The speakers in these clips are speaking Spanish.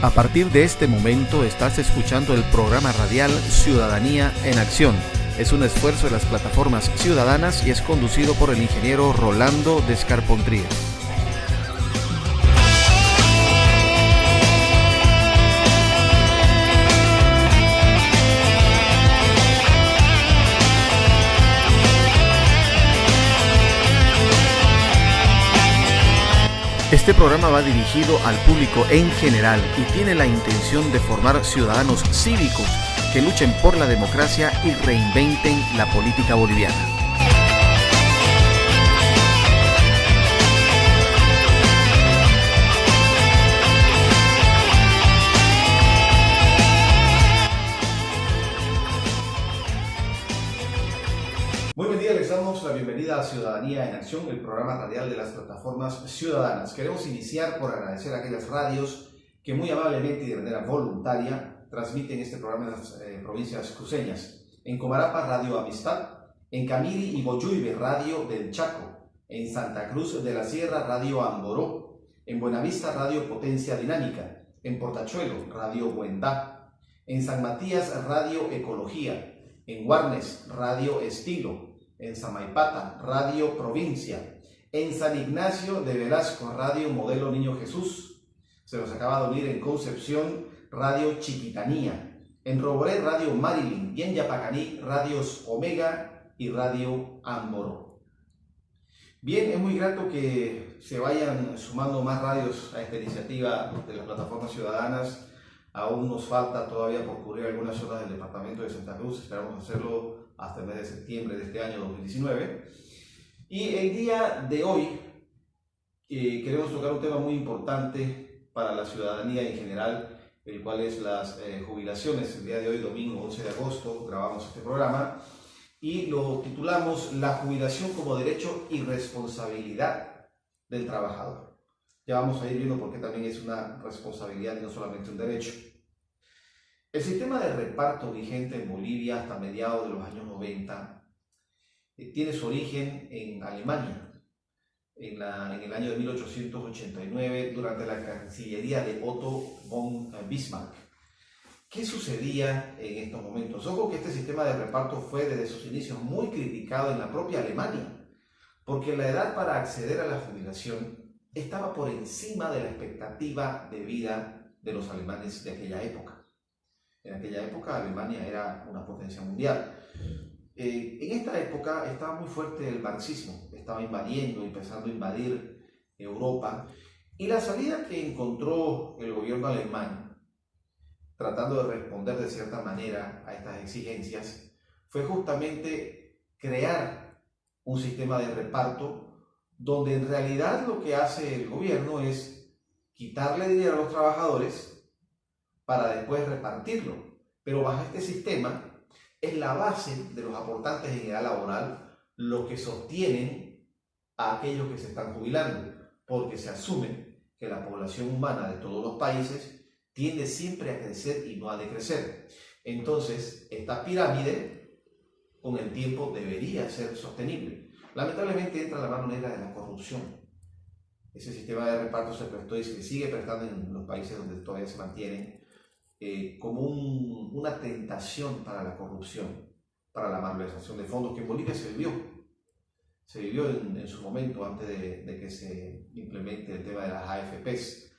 A partir de este momento estás escuchando el programa radial Ciudadanía en Acción. Es un esfuerzo de las plataformas ciudadanas y es conducido por el ingeniero Rolando Descarpontrías. Este programa va dirigido al público en general y tiene la intención de formar ciudadanos cívicos que luchen por la democracia y reinventen la política boliviana. Muy buen día, les damos la bienvenida a Ciudadanía en Acción, el programa radial de las plataformas ciudadanas. Queremos iniciar por agradecer a aquellas radios que muy amablemente y de manera voluntaria transmiten este programa en las provincias cruceñas. En Comarapa, Radio Amistad; en Camiri y Boyuibe, Radio del Chaco; en Santa Cruz de la Sierra, Radio Amboró; en Buenavista, Radio Potencia Dinámica; en Portachuelo, Radio Buendá; en San Matías, Radio Ecología; en Guarnes, Radio Estilo; en Samaipata, Radio Provincia; en San Ignacio de Velasco, Radio Modelo Niño Jesús. Se nos acaba de unir en Concepción, Radio Chiquitanía; en Roboré, Radio Marilyn; y en Yapacaní, Radios Omega y Radio Amboró. Bien, es muy grato que se vayan sumando más radios a esta iniciativa de las plataformas ciudadanas. Aún nos falta todavía por cubrir algunas zonas del departamento de Santa Cruz. Esperamos hacerlo hasta el mes de septiembre de este año 2019. Y el día de hoy queremos tocar un tema muy importante para la ciudadanía en general, el cual es las jubilaciones. El día de hoy, domingo 11 de agosto, grabamos este programa y lo titulamos La jubilación como derecho y responsabilidad del trabajador. Ya vamos a ir viendo por qué también es una responsabilidad y no solamente un derecho. El sistema de reparto vigente en Bolivia hasta mediados de los años 90 tiene su origen en Alemania, en el año de 1889, durante la Cancillería de Otto von Bismarck. ¿Qué sucedía en estos momentos? Ojo que este sistema de reparto fue desde sus inicios muy criticado en la propia Alemania, porque la edad para acceder a la jubilación estaba por encima de la expectativa de vida de los alemanes de aquella época. En aquella época Alemania era una potencia mundial. En esta época estaba muy fuerte el marxismo, estaba empezando a invadir Europa, y la salida que encontró el gobierno alemán, tratando de responder de cierta manera a estas exigencias, fue justamente crear un sistema de reparto donde en realidad lo que hace el gobierno es quitarle dinero a los trabajadores para después repartirlo. Pero bajo este sistema es la base de los aportantes en edad laboral lo que sostienen a aquellos que se están jubilando, porque se asume que la población humana de todos los países tiende siempre a crecer y no a decrecer. Entonces, esta pirámide con el tiempo debería ser sostenible. Lamentablemente entra la mano negra de la corrupción. Ese sistema de reparto se prestó y se sigue prestando en los países donde todavía se mantienen como una tentación para la corrupción, para la malversación de fondos, que en Bolivia se vivió en su momento antes de que se implemente el tema de las AFPs.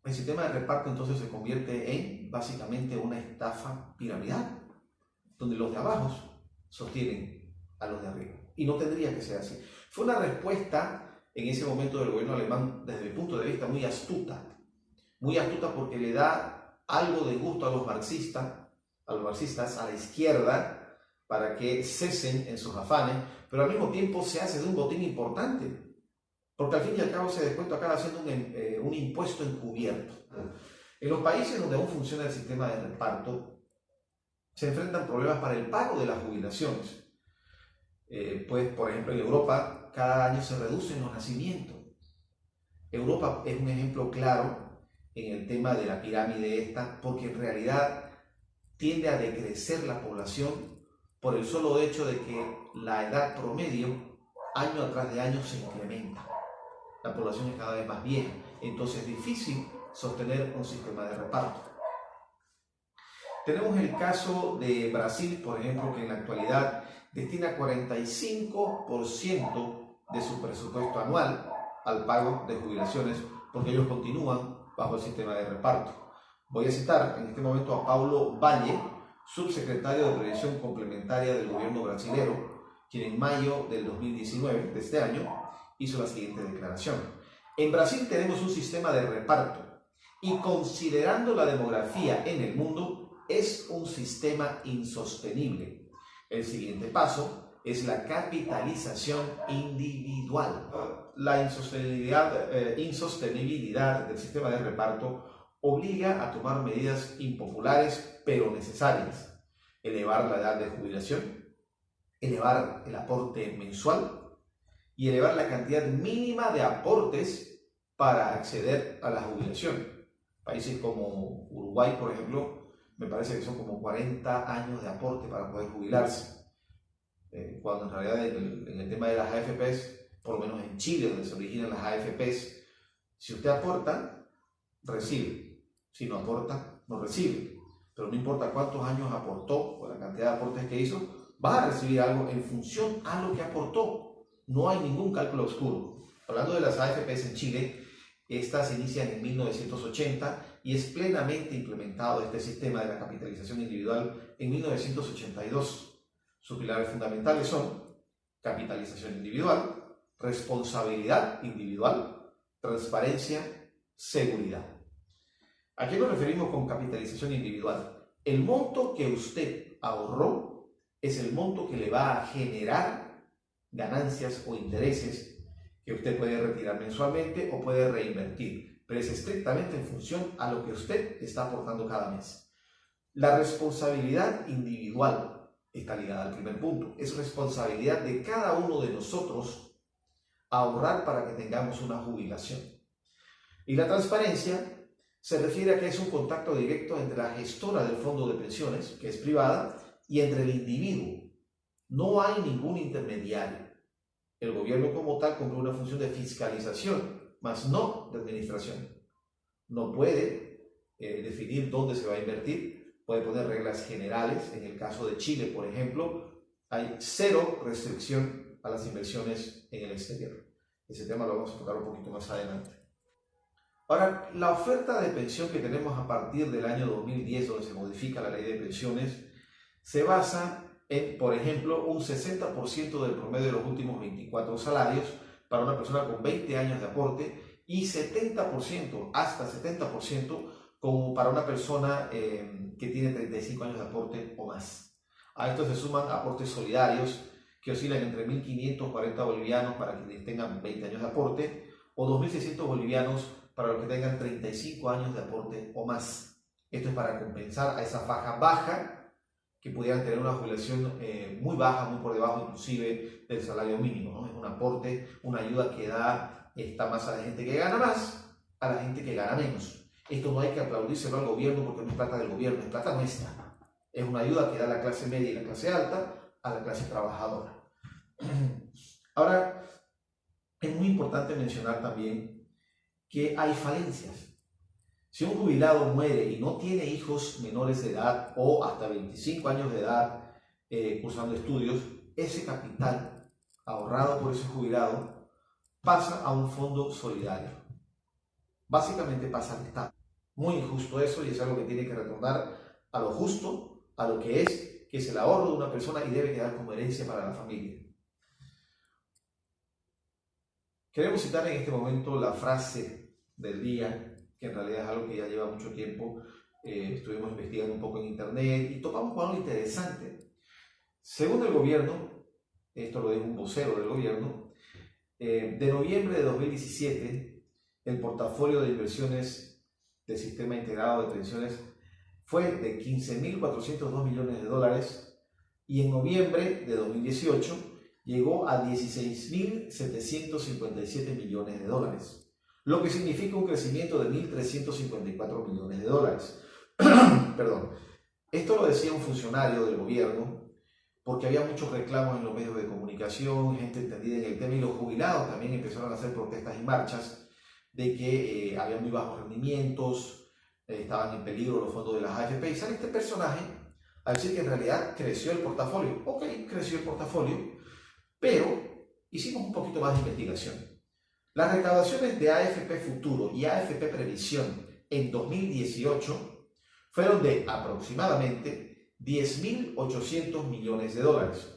El sistema de reparto entonces se convierte en básicamente una estafa piramidal, donde los de abajo sostienen a los de arriba. Y no tendría que ser así. Fue una respuesta en ese momento del gobierno alemán, desde mi punto de vista, muy astuta porque le da algo de gusto a los marxistas, a la izquierda, para que cesen en sus afanes, pero al mismo tiempo se hace de un botín importante, porque al fin y al cabo se descuenta acá haciendo un impuesto encubierto. En los países donde aún funciona el sistema de reparto, se enfrentan problemas para el pago de las jubilaciones. Pues, por ejemplo, en Europa cada año se reducen los nacimientos. Europa es un ejemplo claro en el tema de la pirámide esta, porque en realidad tiende a decrecer la población por el solo hecho de que la edad promedio, año tras de año, se incrementa. La población es cada vez más vieja, entonces es difícil sostener un sistema de reparto. Tenemos el caso de Brasil, por ejemplo, que en la actualidad destina 45% de su presupuesto anual al pago de jubilaciones, porque ellos continúan bajo el sistema de reparto. Voy a citar en este momento a Paulo Valle, subsecretario de Previsión Complementaria del gobierno brasilero, quien en mayo del 2019, de este año, hizo la siguiente declaración. En Brasil tenemos un sistema de reparto y, considerando la demografía en el mundo, es un sistema insostenible. El siguiente paso es la capitalización individual. La insostenibilidad del sistema de reparto obliga a tomar medidas impopulares pero necesarias. Elevar la edad de jubilación, elevar el aporte mensual y elevar la cantidad mínima de aportes para acceder a la jubilación. Países como Uruguay, por ejemplo, me parece que son como 40 años de aporte para poder jubilarse. Cuando en realidad en el tema de las AFPs, por lo menos en Chile, donde se originan las AFPs, si usted aporta, recibe. Si no aporta, no recibe. Pero no importa cuántos años aportó o la cantidad de aportes que hizo, va a recibir algo en función a lo que aportó. No hay ningún cálculo oscuro. Hablando de las AFPs en Chile, estas se inician en 1980 y es plenamente implementado este sistema de la capitalización individual en 1982. Sus pilares fundamentales son capitalización individual, responsabilidad individual, transparencia, seguridad. ¿A qué nos referimos con capitalización individual? El monto que usted ahorró es el monto que le va a generar ganancias o intereses que usted puede retirar mensualmente o puede reinvertir, pero es estrictamente en función a lo que usted está aportando cada mes. La responsabilidad individual está ligada al primer punto. Es responsabilidad de cada uno de nosotros ahorrar para que tengamos una jubilación. Y la transparencia se refiere a que es un contacto directo entre la gestora del fondo de pensiones, que es privada, y entre el individuo. No hay ningún intermediario. El gobierno como tal cumple una función de fiscalización, mas no de administración. No puede definir dónde se va a invertir, puede poner reglas generales. En el caso de Chile, por ejemplo, hay cero restricción a las inversiones en el exterior. Ese tema lo vamos a tocar un poquito más adelante. Ahora, la oferta de pensión que tenemos a partir del año 2010, donde se modifica la ley de pensiones, se basa en, por ejemplo, un 60% del promedio de los últimos 24 salarios para una persona con 20 años de aporte y 70%, hasta 70% como para una persona que tiene 35 años de aporte o más. A esto se suman aportes solidarios que oscilan entre 1.540 bolivianos para quienes tengan 20 años de aporte o 2.600 bolivianos para los que tengan 35 años de aporte o más. Esto es para compensar a esa faja baja que pudieran tener una jubilación muy baja, muy por debajo inclusive del salario mínimo, ¿no? Es un aporte, una ayuda que da esta más a la gente que gana más, a la gente que gana menos. Esto no hay que aplaudírselo al gobierno porque no es plata del gobierno, es plata nuestra. Es una ayuda que da la clase media y la clase alta a la clase trabajadora. Ahora, es muy importante mencionar también que hay falencias. Si un jubilado muere y no tiene hijos menores de edad o hasta 25 años de edad cursando estudios, ese capital ahorrado por ese jubilado pasa a un fondo solidario. Básicamente pasa al Estado. Muy injusto eso y es algo que tiene que retornar a lo justo, a lo que es el ahorro de una persona y debe quedar como herencia para la familia. Queremos citar en este momento la frase del día, que en realidad es algo que ya lleva mucho tiempo. Estuvimos investigando un poco en internet y topamos con algo interesante. Según el gobierno, esto lo dijo un vocero del gobierno, de noviembre de 2017, el portafolio de inversiones del Sistema Integrado de Pensiones fue de 15.402 millones de dólares y en noviembre de 2018 llegó a 16.757 millones de dólares. Lo que significa un crecimiento de 1.354 millones de dólares. Perdón. Esto lo decía un funcionario del gobierno porque había muchos reclamos en los medios de comunicación, gente entendida en el tema y los jubilados también empezaron a hacer protestas y marchas de que había muy bajos rendimientos, estaban en peligro los fondos de las AFP, y sale este personaje a decir que en realidad creció el portafolio. Ok, creció el portafolio, pero hicimos un poquito más de investigación. Las recaudaciones de AFP Futuro y AFP Previsión en 2018 fueron de aproximadamente 10.800 millones de dólares,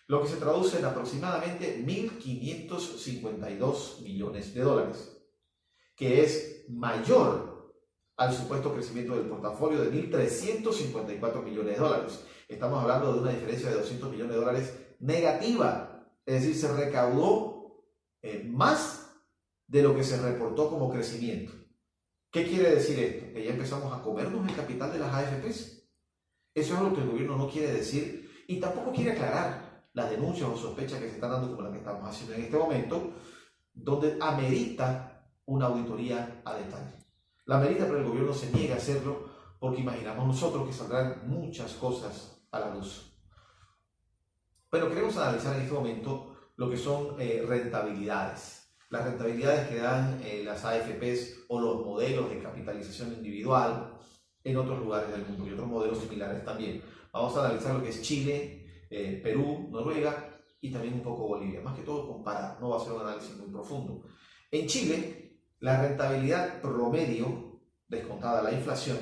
lo que se traduce en aproximadamente 1.552 millones de dólares, que es mayor al supuesto crecimiento del portafolio de 1.354 millones de dólares. Estamos hablando de una diferencia de 200 millones de dólares negativa, es decir, se recaudó más de lo que se reportó como crecimiento. ¿Qué quiere decir esto? Que ya empezamos a comernos el capital de las AFPs. Eso es lo que el gobierno no quiere decir y tampoco quiere aclarar las denuncias o sospechas que se están dando como la que estamos haciendo en este momento, donde amerita una auditoría a detalle. La amerita, pero el gobierno se niega a hacerlo porque imaginamos nosotros que saldrán muchas cosas a la luz. Pero queremos analizar en este momento lo que son rentabilidades. Las rentabilidades que dan las AFPs o los modelos de capitalización individual en otros lugares del mundo y otros modelos similares también. Vamos a analizar lo que es Chile, Perú, Noruega y también un poco Bolivia. Más que todo comparar, no va a ser un análisis muy profundo. En Chile, la rentabilidad promedio, descontada la inflación,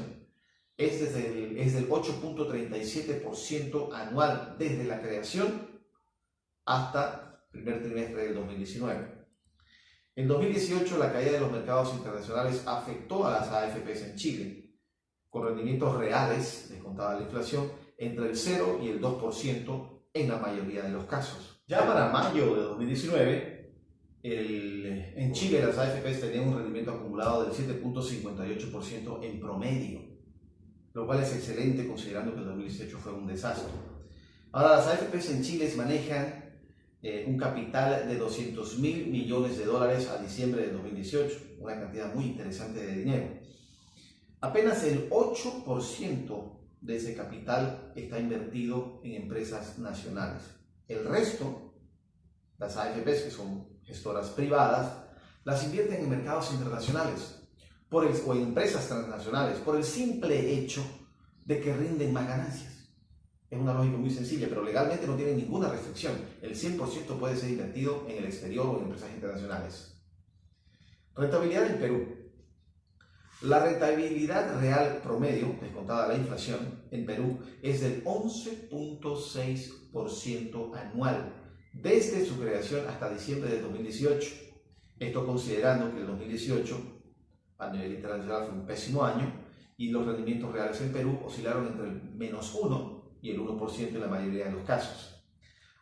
es del 8.37% anual desde la creación hasta el primer trimestre del 2019. En 2018, la caída de los mercados internacionales afectó a las AFPs en Chile, con rendimientos reales, descontada la inflación, entre el 0 y el 2% en la mayoría de los casos. Ya para mayo de 2019, en Chile las AFPs tenían un rendimiento acumulado del 7.58% en promedio, lo cual es excelente considerando que el 2018 fue un desastre. Ahora, las AFPs en Chile manejan un capital de 200.000 millones de dólares a diciembre de 2018, una cantidad muy interesante de dinero. Apenas el 8% de ese capital está invertido en empresas nacionales. El resto, las AFPs, que son gestoras privadas, las invierten en mercados internacionales o en empresas transnacionales por el simple hecho de que rinden más ganancias. Es una lógica muy sencilla, pero legalmente no tiene ninguna restricción. El 100% puede ser invertido en el exterior o en empresas internacionales. Rentabilidad en Perú. La rentabilidad real promedio, descontada la inflación, en Perú es del 11.6% anual, desde su creación hasta diciembre de 2018. Esto considerando que el 2018 a nivel internacional fue un pésimo año y los rendimientos reales en Perú oscilaron entre el -1% y el 1% en la mayoría de los casos.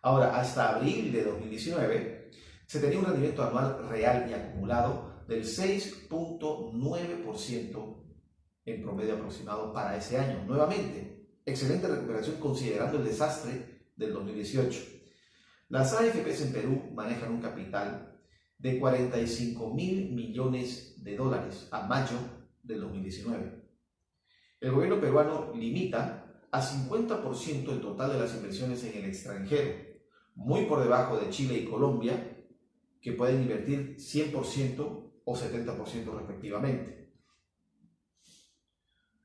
Ahora, hasta abril de 2019, se tenía un rendimiento anual real y acumulado del 6.9% en promedio aproximado para ese año. Nuevamente, excelente recuperación considerando el desastre del 2018. Las AFPs en Perú manejan un capital de 45.000 millones de dólares a mayo del 2019. El gobierno peruano limita a 50% el total de las inversiones en el extranjero, muy por debajo de Chile y Colombia, que pueden invertir 100% o 70% respectivamente.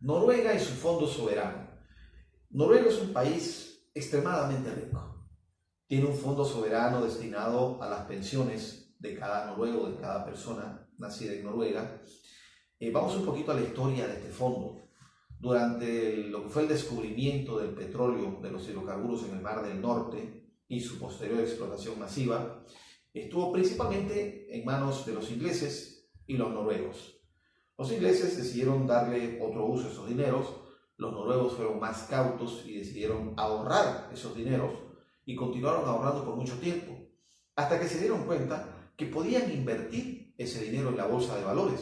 Noruega y su fondo soberano. Noruega es un país extremadamente rico. Tiene un fondo soberano destinado a las pensiones de cada noruego, de cada persona nacida en Noruega. Vamos un poquito a la historia de este fondo. Durante lo que fue el descubrimiento del petróleo, de los hidrocarburos en el Mar del Norte y su posterior explotación masiva, estuvo principalmente en manos de los ingleses y los noruegos. Los ingleses decidieron darle otro uso a esos dineros, los noruegos fueron más cautos y decidieron ahorrar esos dineros y continuaron ahorrando por mucho tiempo, hasta que se dieron cuenta que podían invertir ese dinero en la bolsa de valores.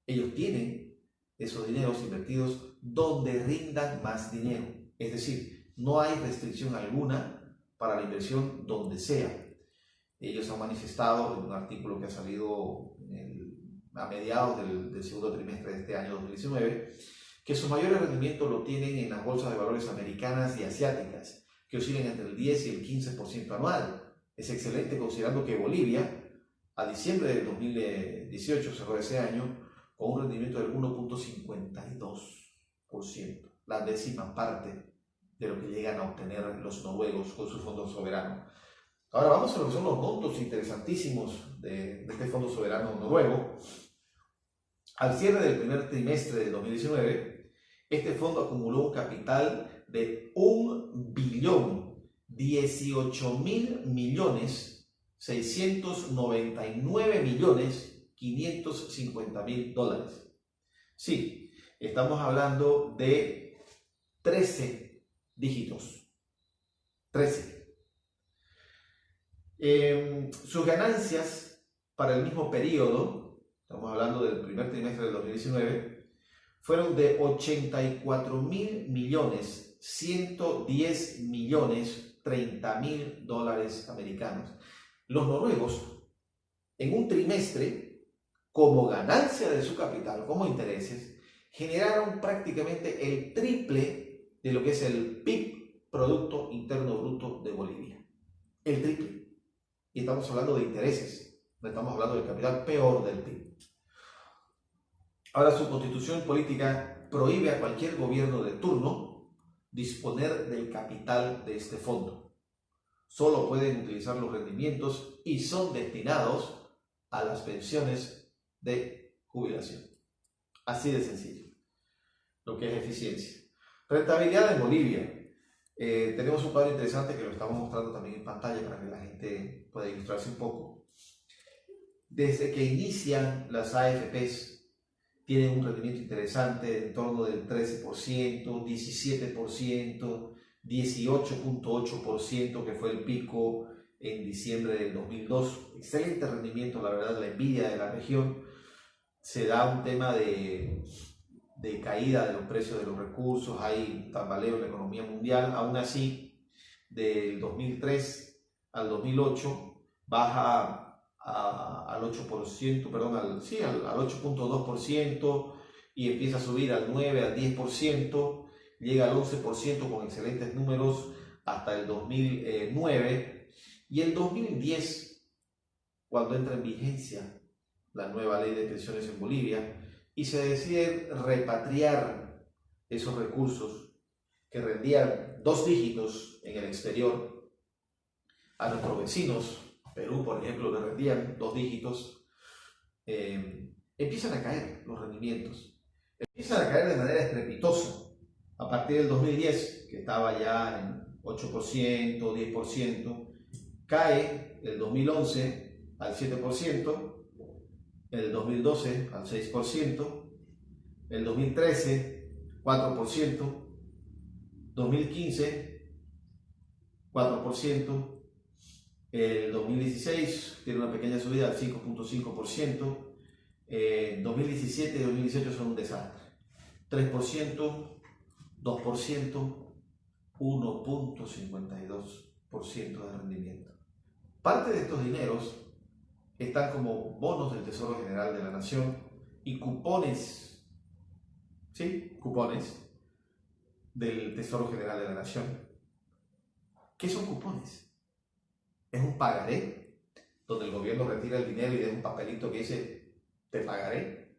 Ellos tienen esos dineros invertidos donde rindan más dinero, es decir, no hay restricción alguna para la inversión donde sea. Ellos han manifestado en un artículo que ha salido a mediados del segundo trimestre de este año 2019 que su mayor rendimiento lo tienen en las bolsas de valores americanas y asiáticas, que oscilan entre el 10 y el 15% anual. Es excelente considerando que Bolivia a diciembre del 2018, cerró ese año, con un rendimiento del 1.52%, la décima parte de lo que llegan a obtener los noruegos con su fondo soberano. Ahora vamos a lo que son los montos interesantísimos de este fondo soberano noruego. Al cierre del primer trimestre del 2019, este fondo acumuló un capital de 1.018.699.550.000 dólares. Sí, estamos hablando de 13 dígitos. 13. Sus ganancias para el mismo periodo, estamos hablando del primer trimestre del 2019, fueron de 84.110.030.000 dólares americanos. Los noruegos, en un trimestre, como ganancia de su capital, como intereses, generaron prácticamente el triple de lo que es el PIB, Producto Interno Bruto de Bolivia. El triple. Y estamos hablando de intereses, no estamos hablando del capital, peor del PIB. Ahora, su constitución política prohíbe a cualquier gobierno de turno disponer del capital de este fondo. Solo pueden utilizar los rendimientos y son destinados a las pensiones de jubilación. Así de sencillo, lo que es eficiencia. Rentabilidad en Bolivia. Tenemos un cuadro interesante que lo estamos mostrando también en pantalla para que la gente pueda ilustrarse un poco. Desde que inician las AFPs, tienen un rendimiento interesante en torno del 13%, 17%, 18.8% que fue el pico en diciembre del 2002. Excelente rendimiento, la verdad, la envidia de la región. Se da un tema de caída de los precios de los recursos, hay tambaleo en la economía mundial. Aún así, del 2003 al 2008 baja al 8%, perdón, al 8.2% y empieza a subir al 9, al 10%, llega al 11% con excelentes números hasta el 2009 y el 2010, cuando entra en vigencia la nueva ley de pensiones en Bolivia, y se decide repatriar esos recursos que rendían 2 dígitos en el exterior a nuestros vecinos. Perú, por ejemplo, le rendían 2 dígitos. Empiezan a caer los rendimientos. Empiezan a caer de manera estrepitosa. A partir del 2010, que estaba ya en 8%, 10%, cae el 2011 al 7%, el 2012 al 6%, el 2013 4%, 2015 4%, el 2016 tiene una pequeña subida al 5.5%, 2017 y 2018 son un desastre, 3%, 2%, 1.52% de rendimiento. Parte de estos dineros están como bonos del Tesoro General de la Nación y cupones, ¿sí? Cupones del Tesoro General de la Nación. ¿Qué son cupones? Es un pagaré donde el gobierno retira el dinero y deja un papelito que dice te pagaré.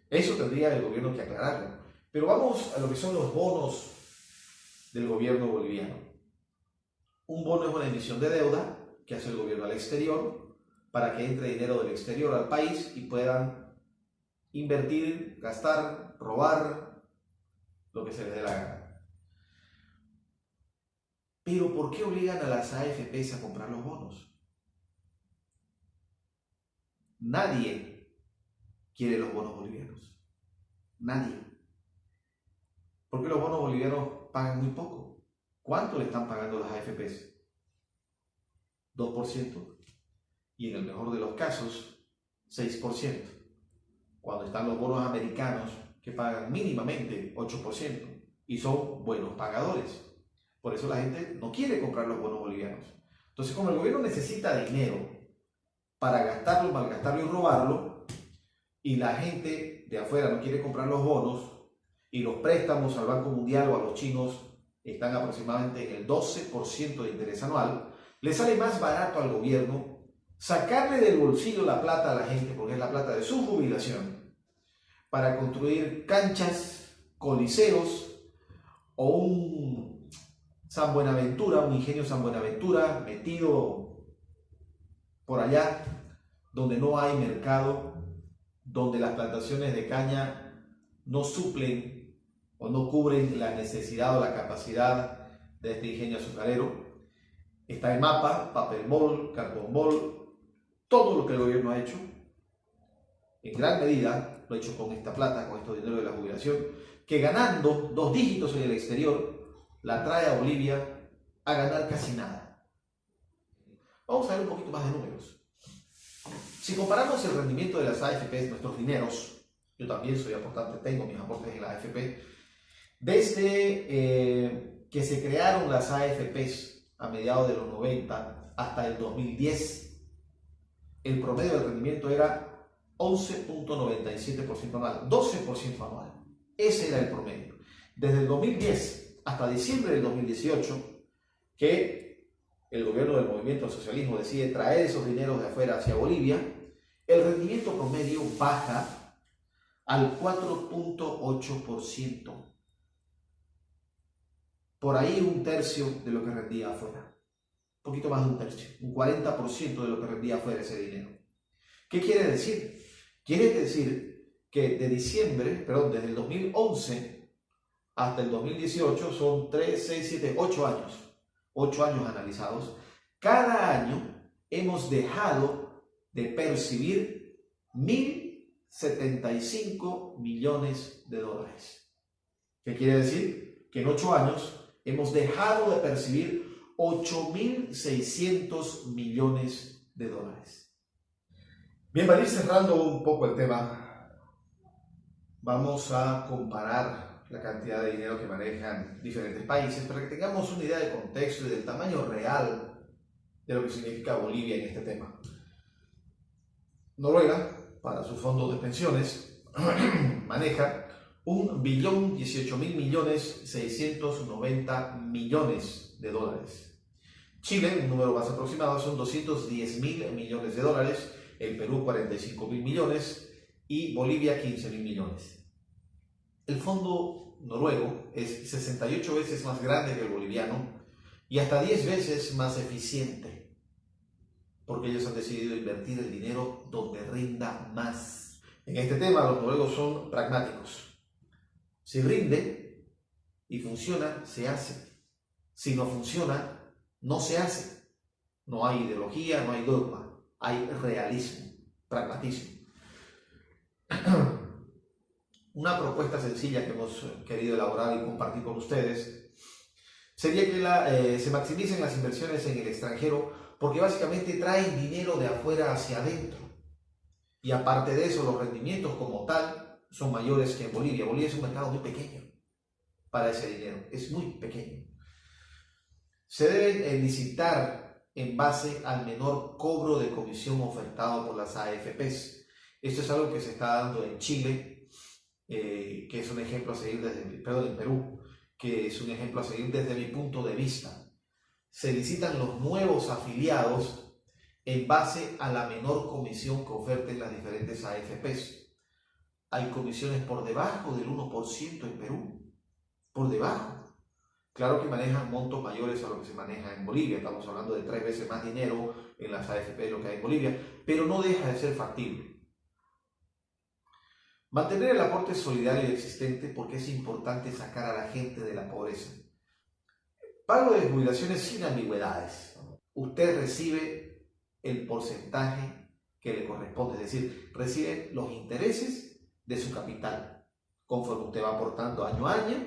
Eso tendría el gobierno que aclararlo. Pero vamos a lo que son los bonos del gobierno boliviano. Un bono es una emisión de deuda que hace el gobierno al exterior para que entre dinero del exterior al país y puedan invertir, gastar, robar, lo que se les dé la gana. Pero ¿por qué obligan a las AFPs a comprar los bonos? Nadie quiere los bonos bolivianos. Nadie. Porque los bonos bolivianos pagan muy poco. ¿Cuánto le están pagando las AFPs? 2%. Y en el mejor de los casos, 6%. Cuando están los bonos americanos que pagan mínimamente 8% y son buenos pagadores. Por eso la gente no quiere comprar los bonos bolivianos. Entonces, como el gobierno necesita dinero para gastarlo, malgastarlo y robarlo, y la gente de afuera no quiere comprar los bonos, y los préstamos al Banco Mundial o a los chinos están aproximadamente en el 12% de interés anual, le sale más barato al gobierno sacarle del bolsillo la plata a la gente, porque es la plata de su jubilación, para construir canchas, coliseos o un San Buenaventura, un ingenio San Buenaventura metido por allá, donde no hay mercado, donde las plantaciones de caña no suplen o no cubren la necesidad o la capacidad de este ingenio azucarero. Está el mapa, papel bol, cartón bol, todo lo que el gobierno ha hecho, en gran medida lo ha hecho con esta plata, con estos dineros de la jubilación, que ganando 2 dígitos en el exterior, la trae a Bolivia a ganar casi nada. Vamos a ver un poquito más de números. Si comparamos el rendimiento de las AFPs, nuestros dineros, yo también soy aportante, tengo mis aportes en la AFP, desde que se crearon las AFPs a mediados de los 90 hasta el 2010, el promedio de rendimiento era 11.97% anual, 12% anual. Ese era el promedio. Desde el 2010 hasta diciembre del 2018, que el gobierno del movimiento al socialismo decide traer esos dineros de afuera hacia Bolivia, el rendimiento promedio baja al 4.8%. Por ahí un tercio de lo que rendía afuera. Un poquito más de un tercio. Un 40% de lo que rendía afuera ese dinero. ¿Qué quiere decir? Quiere decir que desde el 2011 hasta el 2018 son 3, 6, 7, 8 años. 8 años analizados. Cada año hemos dejado de percibir 1.075 millones de dólares. ¿Qué quiere decir? Que en 8 años hemos dejado de percibir 8.600 millones de dólares. Bien, para ir cerrando un poco el tema, vamos a comparar la cantidad de dinero que manejan diferentes países para que tengamos una idea de contexto y del tamaño real de lo que significa Bolivia en este tema. Noruega, para sus fondos de pensiones, maneja 1.018.690 millones de dólares. Chile, un número más aproximado, son 210.000 millones de dólares. El Perú, 45.000 millones. Y Bolivia, 15.000 millones. El fondo noruego es 68 veces más grande que el boliviano y hasta 10 veces más eficiente, porque ellos han decidido invertir el dinero donde rinda más. En este tema, los noruegos son pragmáticos. Si rinde y funciona, se hace. Si no funciona, no se hace. No hay ideología, no hay dogma, hay realismo, pragmatismo. Una propuesta sencilla que hemos querido elaborar y compartir con ustedes sería que se maximicen las inversiones en el extranjero, porque básicamente traen dinero de afuera hacia adentro. Y aparte de eso, los rendimientos como tal son mayores que en Bolivia. Bolivia es un mercado muy pequeño para ese dinero, es muy pequeño. Se deben licitar en base al menor cobro de comisión ofertado por las AFPs. Esto es algo que se está dando en Chile, que es un ejemplo a seguir en Perú, que es un ejemplo a seguir desde mi punto de vista. Se licitan los nuevos afiliados en base a la menor comisión que oferten las diferentes AFPs. Hay comisiones por debajo del 1% en Perú, por debajo. Claro que manejan montos mayores a lo que se maneja en Bolivia, estamos hablando de 3 veces más dinero en las AFP de lo que hay en Bolivia, pero no deja de ser factible. Mantener el aporte solidario existente, porque es importante sacar a la gente de la pobreza. Pago de jubilaciones sin ambigüedades. Usted recibe el porcentaje que le corresponde, es decir, recibe los intereses de su capital. Conforme usted va aportando año a año,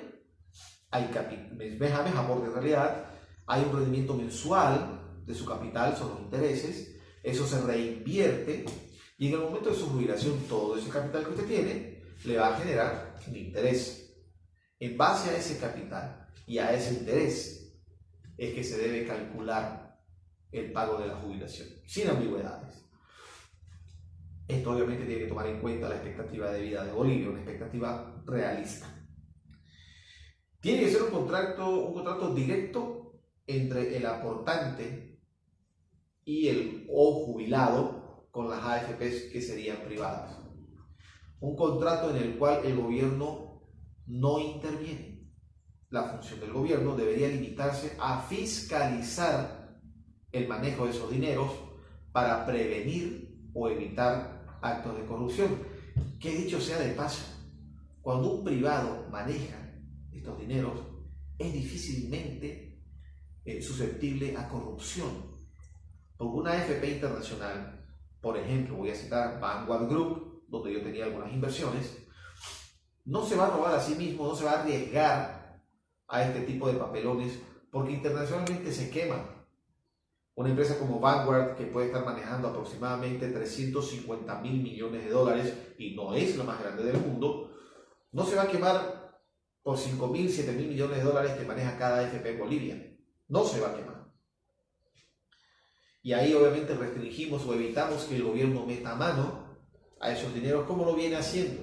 hay mes a mes aporte en realidad, hay un rendimiento mensual de su capital, son los intereses, eso se reinvierte y en el momento de su jubilación todo ese capital que usted tiene le va a generar un interés. En base a ese capital y a ese interés es que se debe calcular el pago de la jubilación, sin ambigüedades. Esto obviamente tiene que tomar en cuenta la expectativa de vida de Bolivia, una expectativa realista. Tiene que ser un contrato directo entre el aportante y el o jubilado con las AFPs que serían privadas. Un contrato en el cual el gobierno no interviene. La función del gobierno debería limitarse a fiscalizar el manejo de esos dineros para prevenir o evitar actos de corrupción. Que dicho sea de paso, cuando un privado maneja estos dineros, es difícilmente susceptible a corrupción. Porque una AFP internacional, por ejemplo, voy a citar Vanguard Group, donde yo tenía algunas inversiones, no se va a robar a sí mismo, no se va a arriesgar a este tipo de papelones, porque internacionalmente se queman. Una empresa como Vanguard, que puede estar manejando aproximadamente 350.000 millones de dólares y no es la más grande del mundo, no se va a quemar por 5.000, 7.000 millones de dólares que maneja cada AFP en Bolivia. No se va a quemar. Y ahí obviamente restringimos o evitamos que el gobierno meta mano a esos dineros como lo viene haciendo.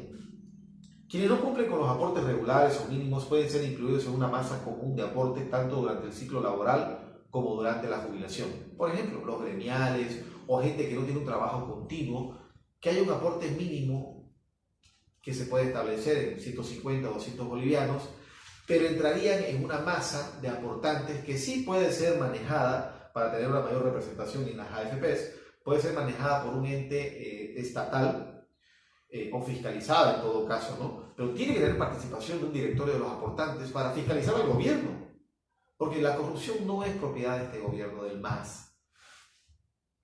Quienes no cumplen con los aportes regulares o mínimos pueden ser incluidos en una masa común de aporte tanto durante el ciclo laboral como durante la jubilación. Por ejemplo, los gremiales o gente que no tiene un trabajo continuo, que haya un aporte mínimo que se puede establecer en 150 o 200 bolivianos, pero entrarían en una masa de aportantes que sí puede ser manejada para tener una mayor representación en las AFPs, puede ser manejada por un ente estatal o fiscalizada en todo caso, ¿no? Pero tiene que tener participación de un directorio de los aportantes para fiscalizar al gobierno, porque la corrupción no es propiedad de este gobierno del MAS.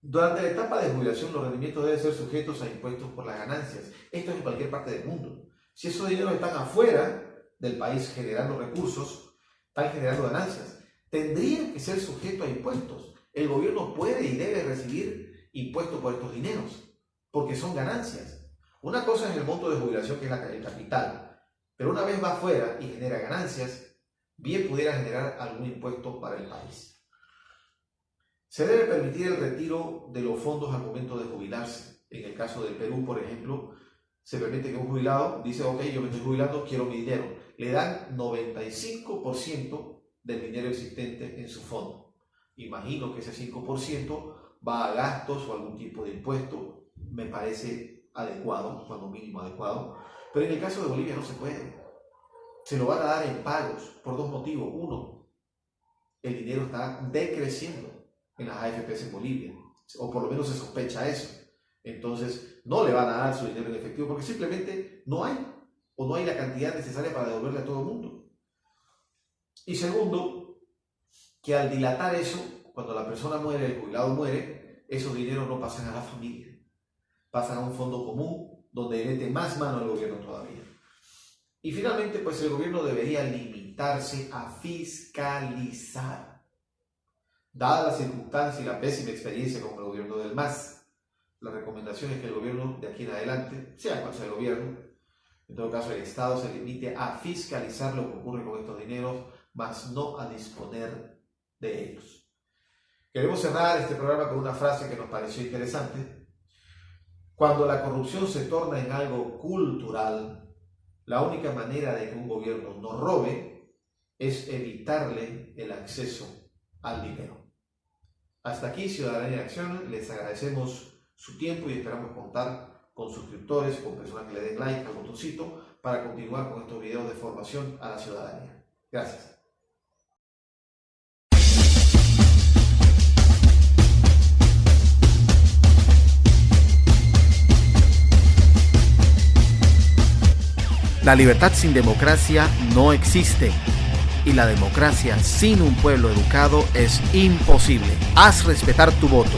Durante la etapa de jubilación, los rendimientos deben ser sujetos a impuestos por las ganancias. Esto es en cualquier parte del mundo. Si esos dineros están afuera del país generando recursos, están generando ganancias, tendrían que ser sujetos a impuestos. El gobierno puede y debe recibir impuestos por estos dineros, porque son ganancias. Una cosa es el monto de jubilación, que es el capital, pero una vez va afuera y genera ganancias, bien pudiera generar algún impuesto para el país. Se debe permitir el retiro de los fondos al momento de jubilarse. En el caso del Perú, por ejemplo, se permite que un jubilado dice, ok, yo me estoy jubilando, quiero mi dinero. Le dan 95% del dinero existente en su fondo. Imagino que ese 5% va a gastos o algún tipo de impuesto. Me parece adecuado, cuando mínimo adecuado. Pero en el caso de Bolivia no se puede. Se lo van a dar en pagos por dos motivos. Uno, el dinero está decreciendo en las AFPs en Bolivia, o por lo menos se sospecha eso. Entonces no le van a dar su dinero en efectivo porque simplemente no hay, o no hay la cantidad necesaria para devolverle a todo el mundo. Y segundo, que al dilatar eso, cuando la persona muere, el jubilado muere, esos dineros no pasan a la familia, pasan a un fondo común donde mete más mano el gobierno todavía. Y finalmente, pues el gobierno debería limitarse a fiscalizar. Dada las circunstancias y la pésima experiencia con el gobierno del MAS, la recomendación es que el gobierno de aquí en adelante, sea cual sea el gobierno, en todo caso el Estado se limite a fiscalizar lo que ocurre con estos dineros, más no a disponer de ellos. Queremos cerrar este programa con una frase que nos pareció interesante. Cuando la corrupción se torna en algo cultural, la única manera de que un gobierno no robe es evitarle el acceso al dinero. Hasta aquí Ciudadanía en Acción, les agradecemos su tiempo y esperamos contar con suscriptores, con personas que le den like al botoncito para continuar con estos videos de formación a la ciudadanía. Gracias. La libertad sin democracia no existe. Y la democracia sin un pueblo educado es imposible. Haz respetar tu voto.